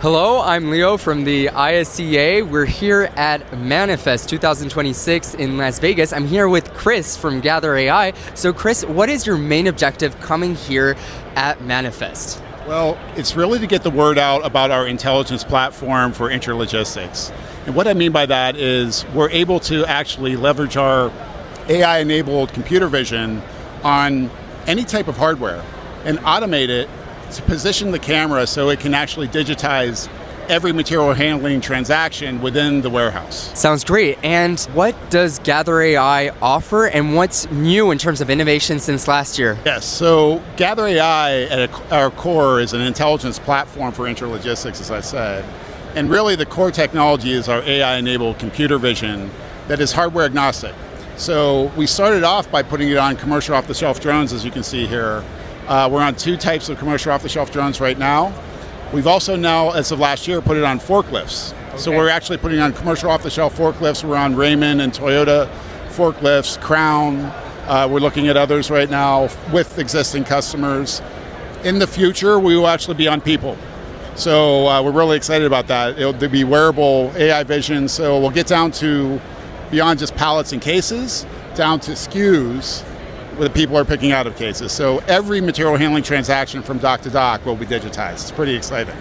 Hello, I'm Leo from the ISCA. We're here at Manifest 2026 in Las Vegas. I'm here with Chris from Gather AI. So Chris, what is your main objective coming here at Manifest? Well, it's really to get the word out about our intelligence platform for intralogistics. And what I mean by that is we're able to actually leverage our AI-enabled computer vision on any type of hardware and automate it to position the camera so it can actually digitize every material handling transaction within the warehouse. Sounds great. And what does Gather AI offer and what's new in terms of innovation since last year? Yes, so Gather AI at our core is an intelligence platform for intralogistics, as I said. And really the core technology is our AI-enabled computer vision that is hardware agnostic. So we started off by putting it on commercial off-the-shelf drones, as you can see here. We're on two types of commercial off-the-shelf drones right now. We've also now, as of last year, put it on forklifts. Okay. So we're actually putting on commercial off-the-shelf forklifts. We're on Raymond and Toyota forklifts, Crown. We're looking at others right now with existing customers. In the future, we will actually be on people. So we're really excited about that. It'll be wearable AI vision, so we'll get down to beyond just pallets and cases, down to SKUs where the people are picking out of cases. So every material handling transaction from dock to dock will be digitized. It's pretty exciting.